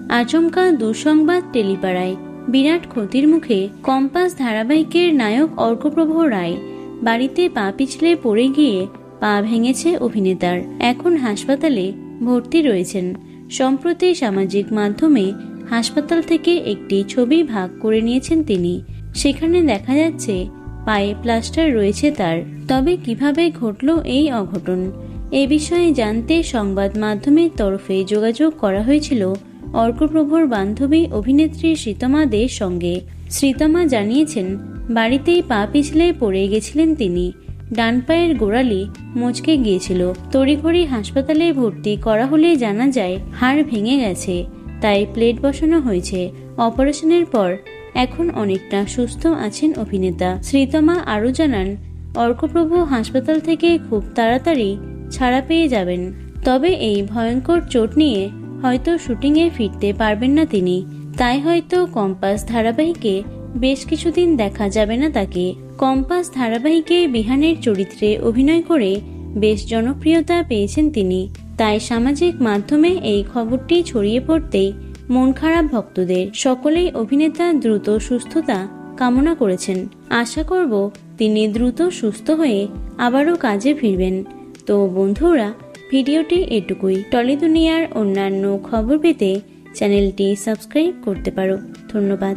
আচমকা দুঃসংবাদ টেলিপাড়ায়, বিরাট ক্ষতির মুখে কম্পাস ধারাবাহিকের নায়ক অর্কপ্রভ রায়। বাড়িতে পা পিছলে পড়ে গিয়ে পা ভেঙেছে অভিনেতার, এখন হাসপাতালে ভর্তি রয়েছেন। সম্প্রতি সামাজিক মাধ্যমে হাসপাতাল থেকে একটি ছবি ভাগ করে নিয়েছেন তিনি। সেখানে দেখা যাচ্ছে পায়ে প্লাস্টার রয়েছে তার। তবে কিভাবে ঘটল এই অঘটন, এ বিষয়ে জানতে সংবাদ মাধ্যমের তরফে যোগাযোগ করা হয়েছিল অর্কপ্রভর বান্ধবী অভিনেত্রী শ্রীতমা দের সঙ্গে। শ্রীতমা জানিয়েছেন, বাড়িতেই পা পিছলে পড়ে গেছিলেন তিনি। ডান পায়ের গোড়ালি মচকে গিয়েছিল। তড়িঘড়ি হাসপাতালে ভর্তি করা হলে জানা যায় হাড় ভেঙে গেছে, তাই প্লেট বসানো হয়েছে। অপারেশনের পর এখন অনেকটা সুস্থ আছেন অভিনেতা। শ্রীতমা আরও জানান, অর্কপ্রভ হাসপাতাল থেকে খুব তাড়াতাড়ি ছাড়া পেয়ে যাবেন। তবে এই ভয়ঙ্কর চোট নিয়ে হয়তো শুটিংয়ে ফিরতে পারবেন না তিনি, তাই হয়তো কম্পাস ধারাবাহিকে বেশ কিছুদিন দেখা যাবে না তাকে। কম্পাস ধারাবাহিকে বিহানের চরিত্রে অভিনয় করে বেশ জনপ্রিয়তা পেয়েছেন তিনি, তাই সামাজিক মাধ্যমে এই খবরটি ছড়িয়ে পড়তেই মন খারাপ ভক্তদের। সকলেই অভিনেতা দ্রুত সুস্থতা কামনা করেছেন। আশা করব তিনি দ্রুত সুস্থ হয়ে আবারও কাজে ফিরবেন। তো বন্ধুরা, ভিডিওটি এটুকুই। টলি দুনিয়ার অন্যান্য খবর পেতে চ্যানেলটি সাবস্ক্রাইব করতে পারো। ধন্যবাদ।